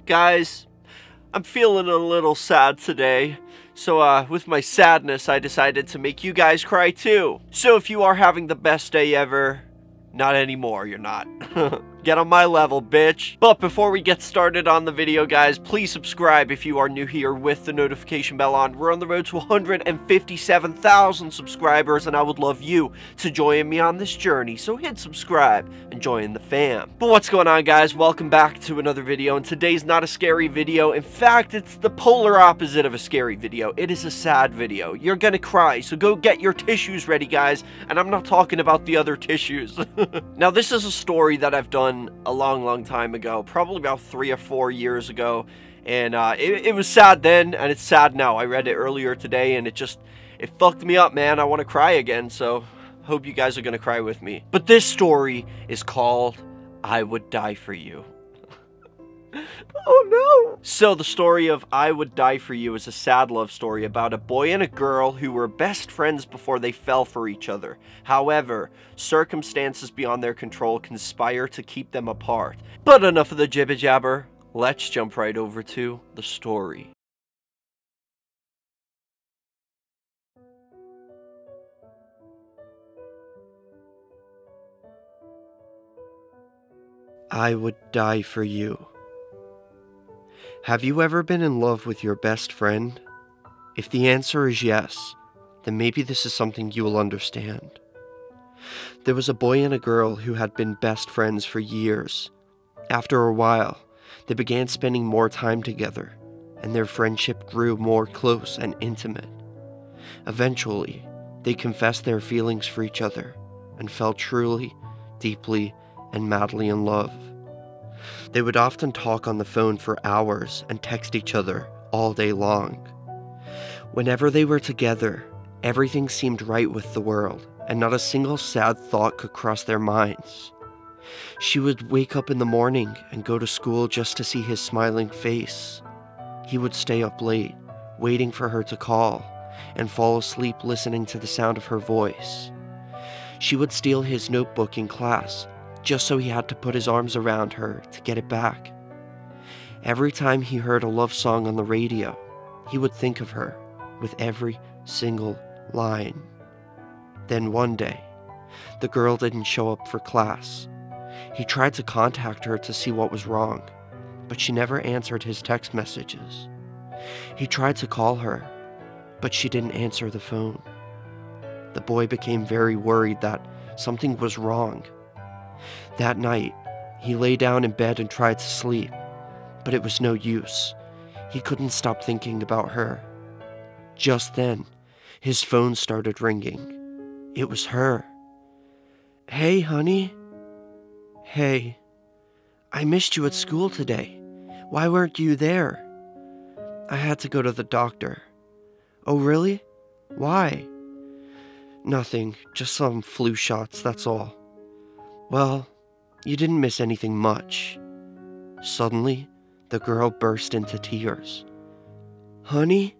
Guys, I'm feeling a little sad today, so with my sadness I decided to make you guys cry too. So if you are having the best day ever, not anymore, you're not. Get on my level, bitch. But before we get started on the video, guys, please subscribe if you are new here with the notification bell on. We're on the road to 157,000 subscribers, and I would love you to join me on this journey. So hit subscribe and join the fam. But what's going on, guys? Welcome back to another video, and today's not a scary video. In fact, it's the polar opposite of a scary video. It is a sad video. You're gonna cry, so go get your tissues ready, guys. And I'm not talking about the other tissues. Now, this is a story that I've done a long time ago, probably about 3 or 4 years ago, and it was sad then, and it's sad now. I read it earlier today, and it fucked me up, man. I want to cry again, so hope you guys are gonna cry with me. But this story is called I Would Die For You. Oh no! So the story of I Would Die For You is a sad love story about a boy and a girl who were best friends before they fell for each other. However, circumstances beyond their control conspire to keep them apart. But enough of the jibber jabber, let's jump right over to the story. I would die for you. Have you ever been in love with your best friend? If the answer is yes, then maybe this is something you will understand. There was a boy and a girl who had been best friends for years. After a while, they began spending more time together, and their friendship grew more close and intimate. Eventually, they confessed their feelings for each other and fell truly, deeply, and madly in love. They would often talk on the phone for hours and text each other all day long. Whenever they were together, everything seemed right with the world, and not a single sad thought could cross their minds. She would wake up in the morning and go to school just to see his smiling face. He would stay up late, waiting for her to call, and fall asleep listening to the sound of her voice. She would steal his notebook in class, just so he had to put his arms around her to get it back. Every time he heard a love song on the radio, he would think of her with every single line. Then one day, the girl didn't show up for class. He tried to contact her to see what was wrong, but she never answered his text messages. He tried to call her, but she didn't answer the phone. The boy became very worried that something was wrong. That night, he lay down in bed and tried to sleep, but it was no use. He couldn't stop thinking about her. Just then, his phone started ringing. It was her. "Hey, honey." "Hey, I missed you at school today. Why weren't you there?" "I had to go to the doctor." "Oh, really? Why?" "Nothing, just some flu shots, that's all." "Well, you didn't miss anything much." Suddenly, the girl burst into tears. "Honey,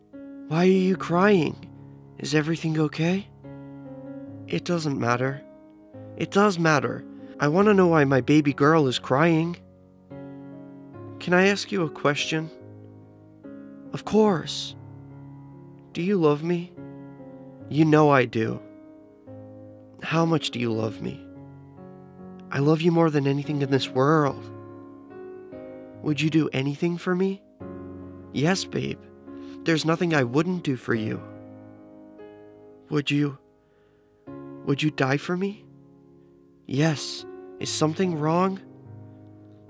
why are you crying? Is everything okay?" "It doesn't matter." "It does matter. I want to know why my baby girl is crying." "Can I ask you a question?" "Of course." "Do you love me?" "You know I do." "How much do you love me?" "I love you more than anything in this world." "Would you do anything for me?" "Yes, babe. There's nothing I wouldn't do for you." Would you die for me?" "Yes. Is something wrong?"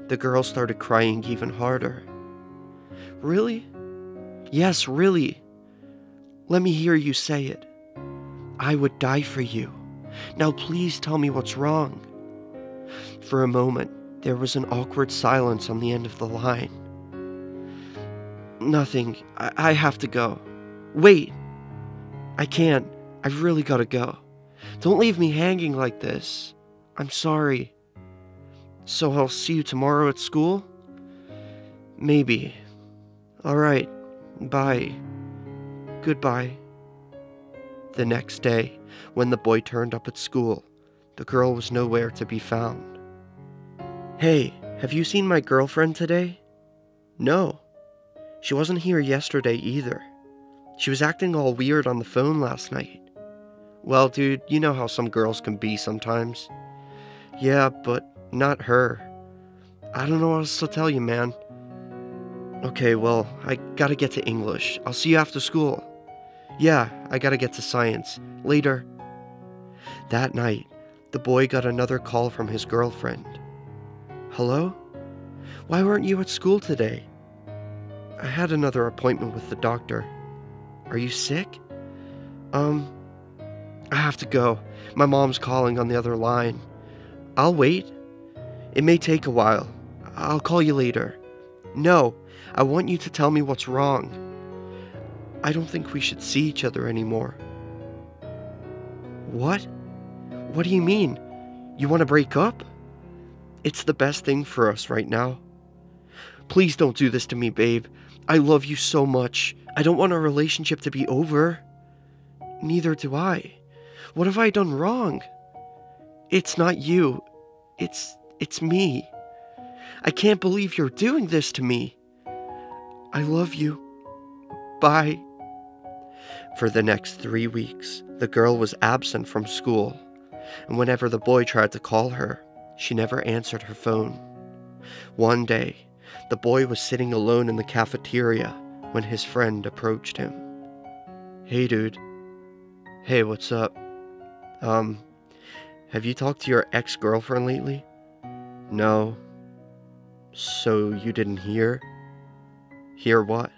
The girl started crying even harder. "Really?" "Yes, really. Let me hear you say it. I would die for you. Now please tell me what's wrong." For a moment, there was an awkward silence on the end of the line. "Nothing. I have to go." "Wait. I can't. I've really got to go. Don't leave me hanging like this. I'm sorry." "So I'll see you tomorrow at school?" "Maybe." "All right. Bye. Goodbye." The next day, when the boy turned up at school, the girl was nowhere to be found. "Hey, have you seen my girlfriend today?" No, she wasn't here yesterday either. She was acting all weird on the phone last night. Well, dude, you know how some girls can be sometimes. Yeah, but not her. I don't know what else to tell you, man. Okay, well, I gotta get to English. I'll see you after school. Yeah, I gotta get to science. Later. That night, the boy got another call from his girlfriend. Hello? Why weren't you at school today? I had another appointment with the doctor. Are you sick? I have to go. My mom's calling on the other line. I'll wait. It may take a while. I'll call you later. No, I want you to tell me what's wrong. I don't think we should see each other anymore. What? What do you mean? You want to break up? It's the best thing for us right now. Please don't do this to me, babe. I love you so much. I don't want our relationship to be over. Neither do I. What have I done wrong? It's not you. It's me. I can't believe you're doing this to me. I love you. Bye. For the next 3 weeks, the girl was absent from school, and whenever the boy tried to call her, she never answered her phone. One day, the boy was sitting alone in the cafeteria when his friend approached him. Hey, dude. Hey, what's up? Have you talked to your ex-girlfriend lately? No. So you didn't hear? Hear what?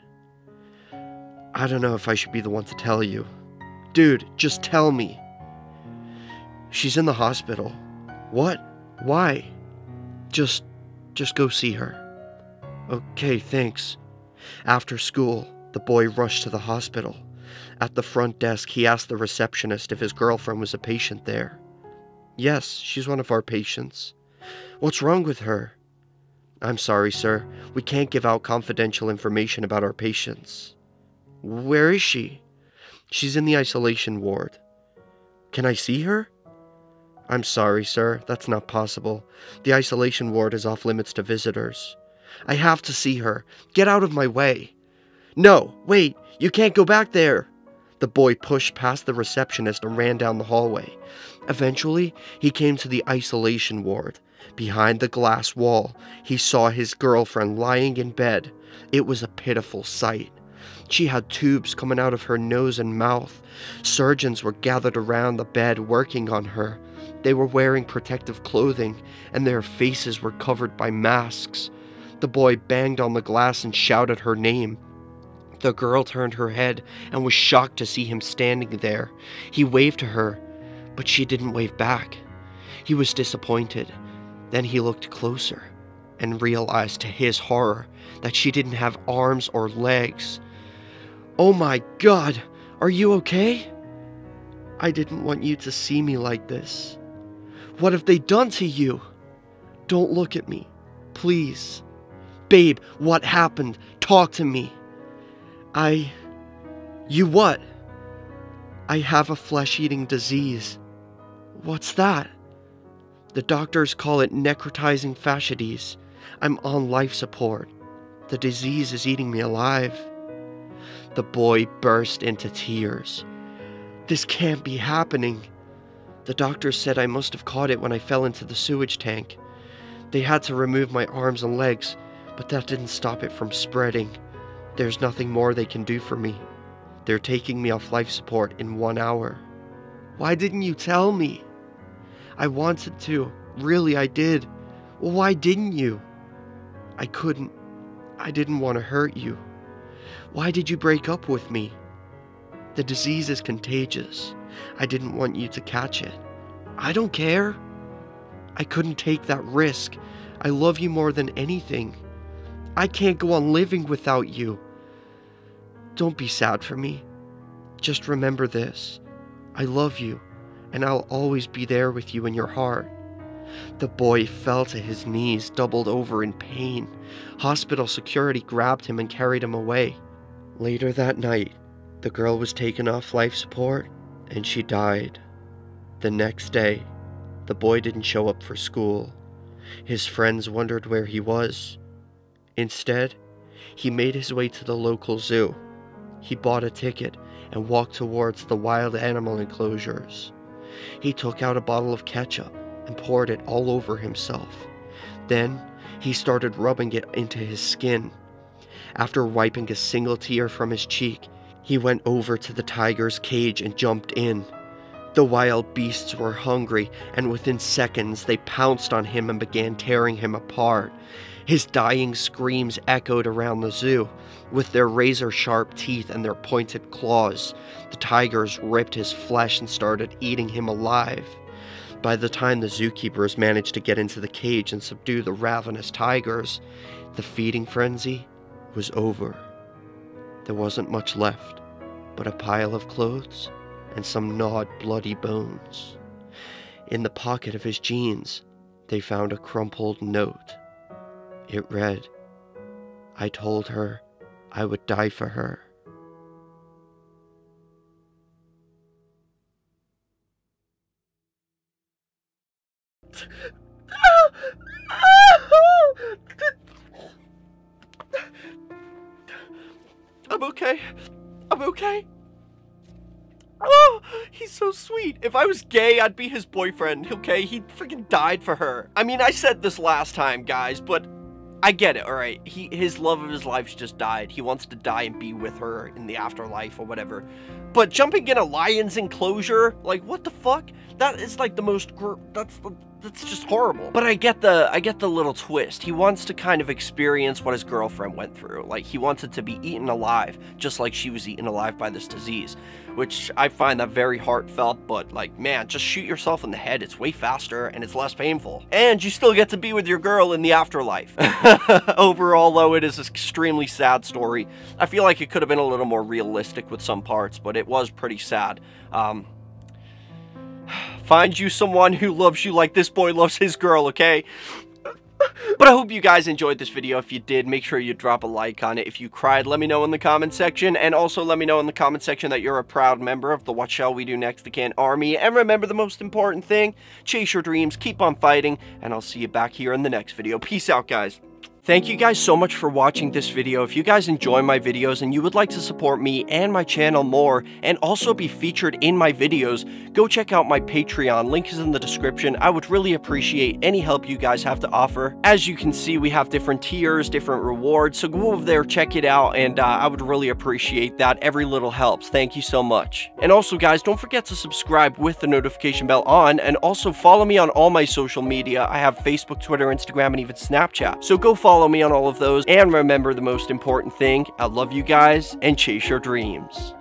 I don't know if I should be the one to tell you. Dude, just tell me. She's in the hospital. What? Why? Just go see her. Okay, thanks. After school, the boy rushed to the hospital. At the front desk, he asked the receptionist if his girlfriend was a patient there. Yes, she's one of our patients. What's wrong with her? I'm sorry, sir. We can't give out confidential information about our patients. Where is she? She's in the isolation ward. Can I see her? I'm sorry, sir. That's not possible. The isolation ward is off limits to visitors. I have to see her. Get out of my way. No, wait. You can't go back there. The boy pushed past the receptionist and ran down the hallway. Eventually, he came to the isolation ward. Behind the glass wall, he saw his girlfriend lying in bed. It was a pitiful sight. She had tubes coming out of her nose and mouth. Surgeons were gathered around the bed working on her. They were wearing protective clothing, and their faces were covered by masks. The boy banged on the glass and shouted her name. The girl turned her head and was shocked to see him standing there. He waved to her, but she didn't wave back. He was disappointed. Then he looked closer and realized to his horror that she didn't have arms or legs. Oh my God, are you okay? I didn't want you to see me like this. What have they done to you? Don't look at me, please. Babe, what happened? Talk to me. You what? I have a flesh-eating disease. What's that? The doctors call it necrotizing fasciitis. I'm on life support. The disease is eating me alive. The boy burst into tears. This can't be happening. The doctors said I must have caught it when I fell into the sewage tank. They had to remove my arms and legs, but that didn't stop it from spreading. There's nothing more they can do for me. They're taking me off life support in 1 hour. Why didn't you tell me? I wanted to. Really, I did. Well, why didn't you? I couldn't. I didn't want to hurt you. Why did you break up with me? The disease is contagious. I didn't want you to catch it. I don't care. I couldn't take that risk. I love you more than anything. I can't go on living without you. Don't be sad for me. Just remember this. I love you, and I'll always be there with you in your heart. The boy fell to his knees, doubled over in pain. Hospital security grabbed him and carried him away. Later that night, the girl was taken off life support, and she died. The next day, the boy didn't show up for school. His friends wondered where he was. Instead, He made his way to the local zoo. He bought a ticket and walked towards the wild animal enclosures. He took out a bottle of ketchup and poured it all over himself. Then he started rubbing it into his skin. After wiping a single tear from his cheek, he went over to the tiger's cage and jumped in. The wild beasts were hungry, and within seconds they pounced on him and began tearing him apart. His dying screams echoed around the zoo. With their razor-sharp teeth and their pointed claws, the tigers ripped his flesh and started eating him alive. By the time the zookeepers managed to get into the cage and subdue the ravenous tigers, the feeding frenzy was over. There wasn't much left but a pile of clothes and some gnawed, bloody bones. In the pocket of his jeans, they found a crumpled note. It read, "I told her I would die for her." I'm okay. I'm okay. Oh, he's so sweet. If I was gay, I'd be his boyfriend, okay? He freaking died for her. I mean, I said this last time, guys, but I get it, alright? His love of his life just died. He wants to die and be with her in the afterlife or whatever. But jumping in a lion's enclosure, like, what the fuck? That is like the most that's just horrible. But I get the little twist. He wants to kind of experience what his girlfriend went through. Like, he wanted to be eaten alive, just like she was eaten alive by this disease, which I find that very heartfelt. But like, man, just shoot yourself in the head. It's way faster and it's less painful, and you still get to be with your girl in the afterlife. Overall, though, it is an extremely sad story. I feel like it could have been a little more realistic with some parts, but it was pretty sad. Find you someone who loves you like this boy loves his girl, okay? But I hope you guys enjoyed this video. If you did, make sure you drop a like on it. If you cried, let me know in the comment section. And also let me know in the comment section that you're a proud member of the What Shall We Do Next Again Army. And remember the most important thing, chase your dreams, keep on fighting, and I'll see you back here in the next video. Peace out, guys. Thank you guys so much for watching this video. If you guys enjoy my videos and you would like to support me and my channel more and also be featured in my videos, go check out my Patreon. Link is in the description. I would really appreciate any help you guys have to offer. As you can see, we have different tiers, different rewards, so go over there, check it out, and I would really appreciate that. Every little helps. Thank you so much. And also, guys, don't forget to subscribe with the notification bell on, and also follow me on all my social media. I have Facebook, Twitter, Instagram, and even Snapchat. So go follow me on all of those, and remember the most important thing, I love you guys, and chase your dreams.